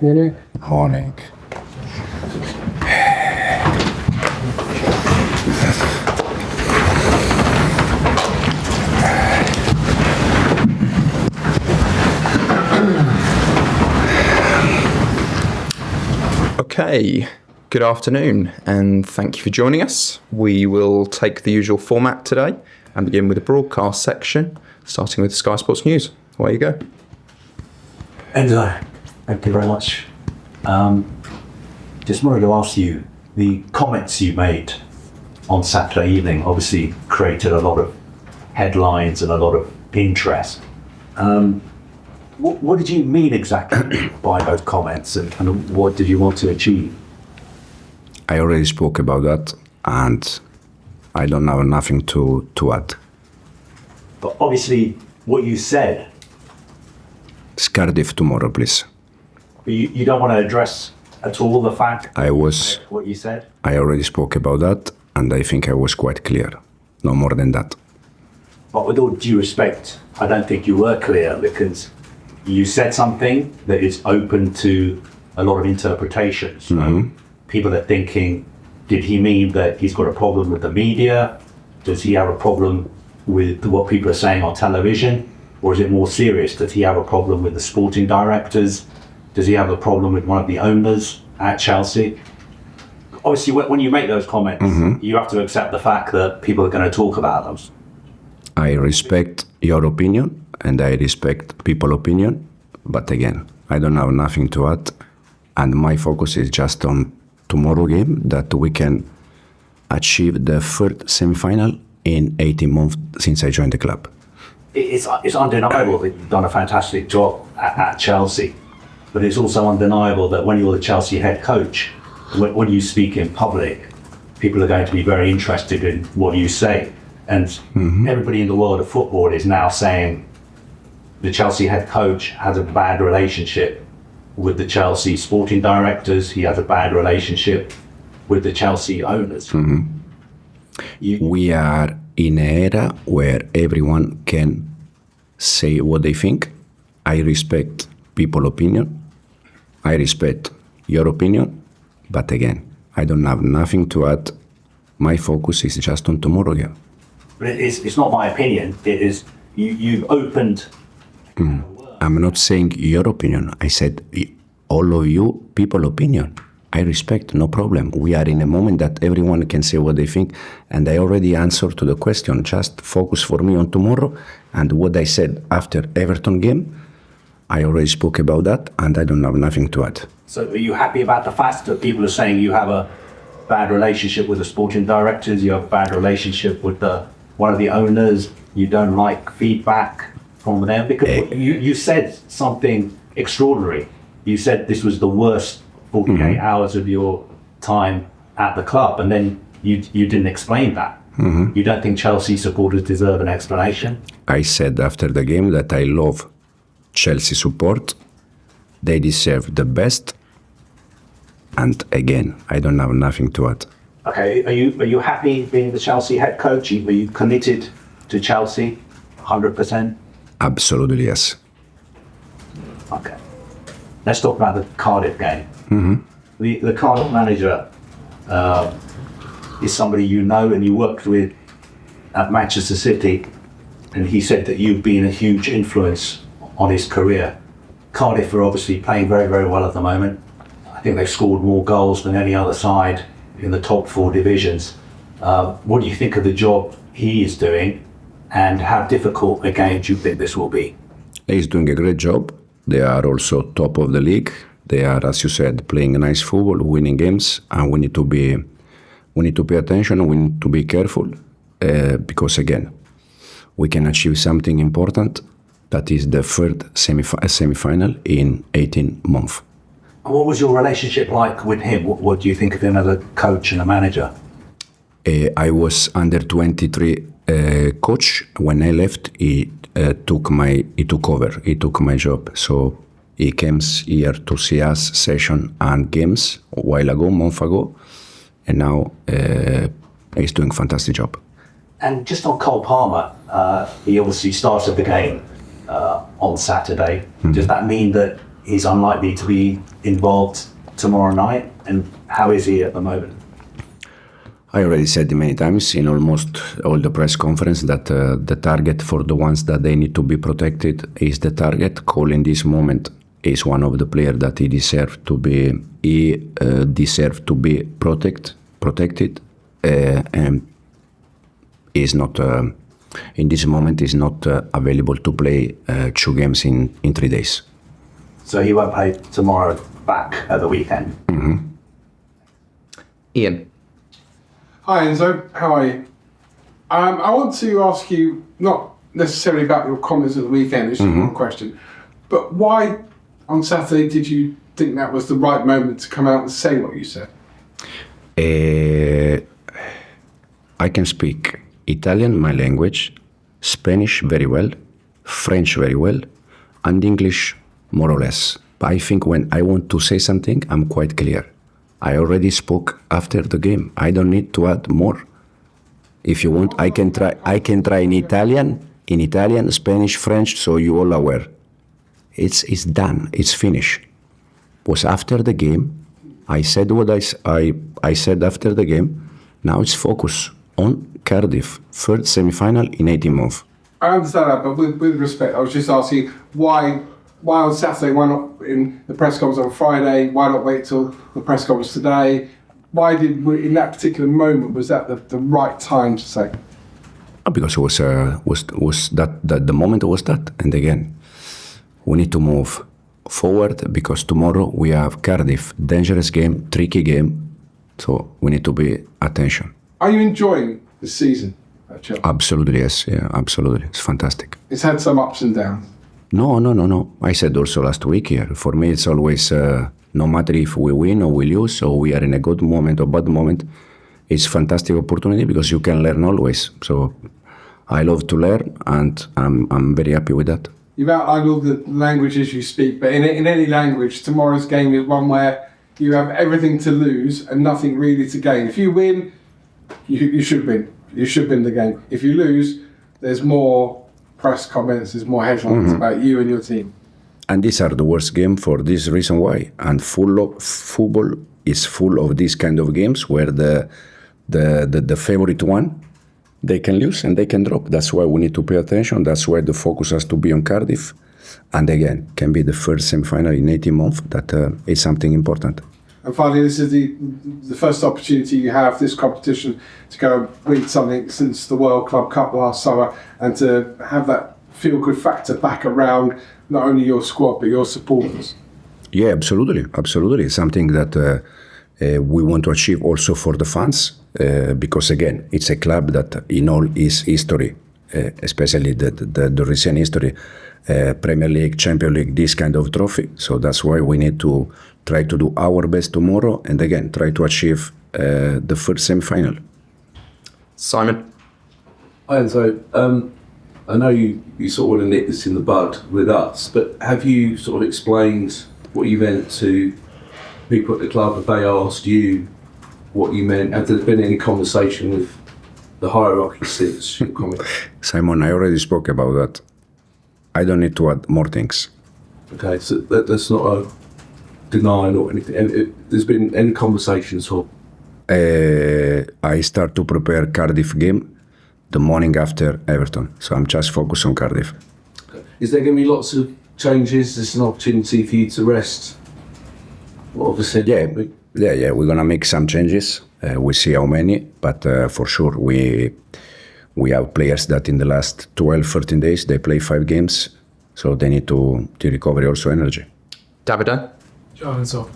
Morning. Okay, good afternoon and thank you for joining us. We will take the usual format today and begin with the broadcast section, starting with Sky Sports News. Away you go. Enzo, thank you very much. Just wanted to ask you, the comments you made on Saturday evening obviously created a lot of headlines and a lot of interest. What did you mean exactly by those comments and what did you want to achieve? I already spoke about that and I don't have nothing to add. But obviously what you said... It's Cardiff tomorrow, please. But you don't want to address at all the fact what you said? I already spoke about that and I think I was quite clear. No more than that. But with all due respect, I don't think you were clear because you said something that is open to a lot of interpretations. Mm-hmm. People are thinking, did he mean that he's got a problem with the media? Does he have a problem with what people are saying on television? Or is it more serious? Does he have a problem with the sporting directors? Does he have a problem with one of the owners at Chelsea? Obviously, when you make those comments, you have to accept the fact that people are going to talk about them. I respect your opinion and I respect people's opinion. But again, I don't have nothing to add. And my focus is just on tomorrow game that we can achieve the third semi-final in 18 months since I joined the club. It's undeniable that you've done a fantastic job at Chelsea, but it's also undeniable that when you're the Chelsea head coach, when you speak in public, people are going to be very interested in what you say. And everybody in the world of football is now saying the Chelsea head coach has a bad relationship with the Chelsea sporting directors, he has a bad relationship with the Chelsea owners. We are in an era where everyone can say what they think. I respect people's opinion. I respect your opinion. But again, I don't have nothing to add. My focus is just on tomorrow game. But it's not my opinion. It is you've opened... I'm not saying your opinion. I said all of you, people's opinion. I respect, no problem. We are in a moment that everyone can say what they think, and I already answered to the question. Just focus for me on tomorrow, and what I said after Everton game, I already spoke about that, and I don't have nothing to add. So are you happy about the fact that people are saying you have a bad relationship with the sporting directors, you have a bad relationship with one of the owners, you don't like feedback from them? Because you said something extraordinary. You said this was the worst 48 hours of your time at the club, and then you didn't explain that. You don't think Chelsea supporters deserve an explanation? I said after the game that I love Chelsea support. They deserve the best. And again, I don't have nothing to add. Okay, are you happy being the Chelsea head coach? Are you committed to Chelsea 100%? Absolutely, yes. Okay. Let's talk about the Cardiff game. The Cardiff manager is somebody you know and you worked with at Manchester City, and he said that you've been a huge influence on his career. Cardiff are obviously playing very, very well at the moment. I think they've scored more goals than any other side in the top 4 divisions. What do you think of the job he is doing, and how difficult a game do you think this will be? He's doing a great job. They are also top of the league. They are, as you said, playing nice football, winning games, and we need to pay attention. We need to be careful because again, we can achieve something important. That is the third semi-final in 18 months. And what was your relationship like with him? What do you think of him as a coach and a manager? I was under 23 coach. When I left, he took over. He took my job. So he came here to see us session and games a month ago, and now he's doing a fantastic job. And just on Cole Palmer, he obviously started the game on Saturday. Does that mean that he's unlikely to be involved tomorrow night? And how is he at the moment? I already said many times in almost all the press conference that the target for the ones that they need to be protected is the target. Cole in this moment is one of the players that he deserves to be. Protected, and is not in this moment is not available to play 2 games in 3 days. So he won't play tomorrow, back at the weekend. Ian. Hi Enzo, how are you? I want to ask you, not necessarily about your comments at the weekend, it's just one question, but why on Saturday did you think that was the right moment to come out and say what you said? I can speak Italian, my language, Spanish very well, French very well, and English more or less. But I think when I want to say something, I'm quite clear. I already spoke after the game. I don't need to add more. If you want, I can try in Italian, Spanish, French, so you all aware. It's done. It's finished. Was after the game. I said what I said after the game. Now it's focus on Cardiff, third semi-final in 18 months. I understand that, but with respect, I was just asking why on Saturday, why not in the press conference on Friday, why not wait till the press conference today? Why in that particular moment, was that the right time to say? Because it was that the moment was that. And again, we need to move forward because tomorrow we have Cardiff, dangerous game, tricky game. So we need to be attention. Are you enjoying the season at Chelsea? Absolutely, yes. Yeah, absolutely. It's fantastic. It's had some ups and downs. No. I said also last week here, for me it's always, no matter if we win or we lose or we are in a good moment or bad moment, it's fantastic opportunity because you can learn always. So I love to learn and I'm very happy with that. You've outlined all the languages you speak, but in any language, tomorrow's game is one where you have everything to lose and nothing really to gain. If you win, you should win. You should win the game. If you lose, there's more press comments, there's more headlines about you and your team. And these are the worst games for this reason why. And football is full of these kind of games where the favorite one, they can lose and they can drop. That's why we need to pay attention. That's why the focus has to be on Cardiff. And again, can be the first semi-final in 18 months. That is something important. And finally, this is the first opportunity you have, this competition, to go and win something since the World Club Cup last summer and to have that feel-good factor back around not only your squad but your supporters. Yeah, absolutely. Something that we want to achieve also for the fans because, again, it's a club that in all its history, especially the recent history, Premier League, Champions League, this kind of trophy. So that's why we need to try to do our best tomorrow and again try to achieve the first semi-final. Simon. Hi Enzo, I know you sort of want to nip this in the bud with us, but have you sort of explained what you meant to people at the club? Have they asked you what you meant? Have there been any conversation with the hierarchy since your comment? Simon, I already spoke about that. I don't need to add more things. Okay, so that's not a denial or anything. And there's been any conversations or? I start to prepare Cardiff game the morning after Everton. So I'm just focused on Cardiff. Okay. Is there going to be lots of changes? Is this an opportunity for you to rest? What obviously, yeah. We're going to make some changes. We'll see how many, but for sure we have players that in the last 12, 13 days, they play 5 games. So they need to recover also energy. Davide? So,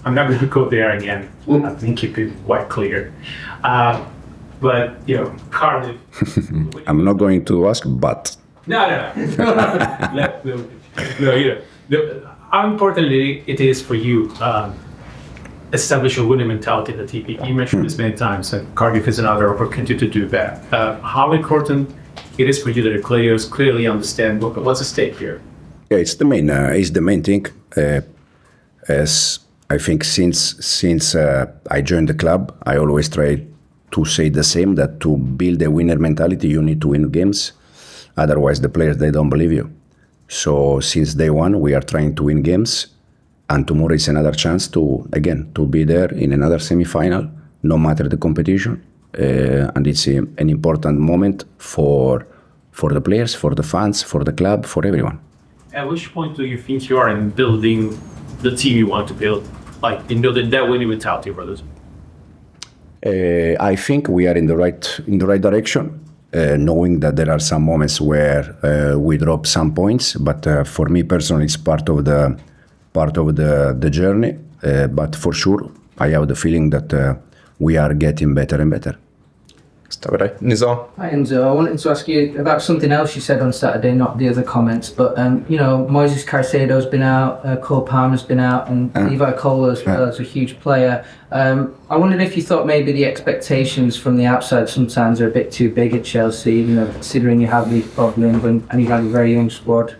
I'm not going to go there again. I think you've been quite clear. But, Cardiff... I'm not going to ask, but... No. How important it is for you establish a winning mentality in the TP. You mentioned this many times, and Cardiff is another opportunity to do that. How important it is for you that the players clearly understand what's at stake here? Yeah, it's the main thing. As I think since I joined the club, I always try to say the same, that to build a winner mentality, you need to win games. Otherwise, the players, they don't believe you. So since day one, we are trying to win games, and tomorrow is another chance to be there in another semi-final, no matter the competition. And it's an important moment for the players, for the fans, for the club, for everyone. At which point do you think you are in building the team you want to build, like in building that winning mentality, brothers? I think we are in the right direction, knowing that there are some moments where we drop some points. But for me personally, it's part of the journey. But for sure, I have the feeling that we are getting better and better. Nizar? Hi Enzo, I wanted to ask you about something else you said on Saturday, not the other comments, but Moises Caicedo's been out, Cole Palmer's been out, and Levi Kohler as well as a huge player. I wondered if you thought maybe the expectations from the outside sometimes are a bit too big at Chelsea, considering you have these problems and you have a very young squad.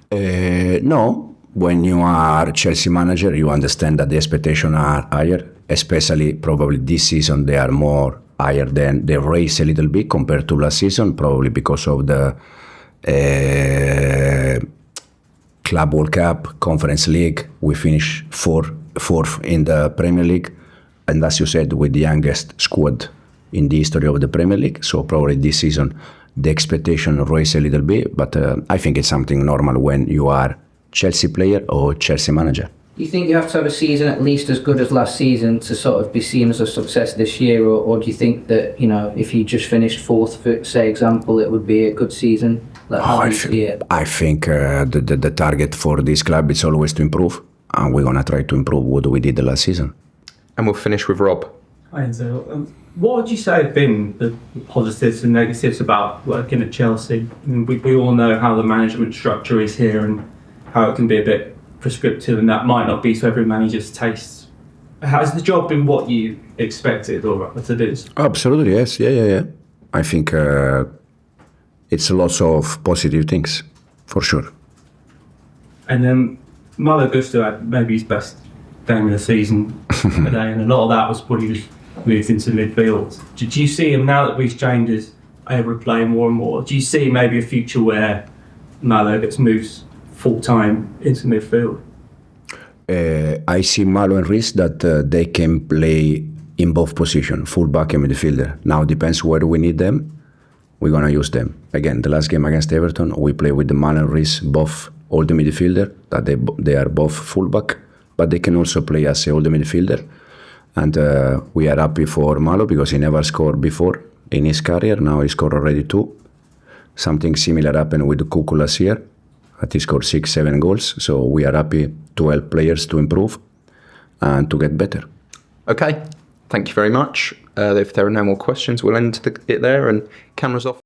No, when you are Chelsea manager, you understand that the expectations are higher, especially probably this season they are more higher than they raise a little bit compared to last season, probably because of the Club World Cup, Conference League. We finished fourth in the Premier League, and as you said, with the youngest squad in the history of the Premier League. So probably this season the expectation raised a little bit, but I think it's something normal when you are Chelsea player or Chelsea manager. Do you think you have to have a season at least as good as last season to sort of be seen as a success this year, or do you think that if you just finished fourth, for say example, it would be a good season? I think the target for this club is always to improve, and we're gonna try to improve what we did the last season. And we'll finish with Rob. Hi Enzo. What would you say have been the positives and negatives about working at Chelsea? We all know how the management structure is here and how it can be a bit prescriptive, and that might not be to every manager's taste. Has the job been what you expected, or what it is? Absolutely, yes. Yeah. I think it's lots of positive things, for sure. And then Malo Gusto had maybe his best game of the season today, and a lot of that was when he was moved into midfield. Did you see him, now that Reece James is able to play more and more, do you see maybe a future where Malo gets moved full-time into midfield? I see Malo and Reece that they can play in both positions, full-back and midfielder. Now it depends where we need them. We're going to use them. Again, the last game against Everton, we play with the Malo and Reece, both all the midfielder, that they are both full-back, but they can also play as all the midfielder. And we are happy for Malo because he never scored before in his career. Now he scored already 2. Something similar happened with Kuku last year. He scored 6-7 goals, so we are happy to help players to improve and to get better. Okay, thank you very much. If there are no more questions, we'll end it there, and cameras off.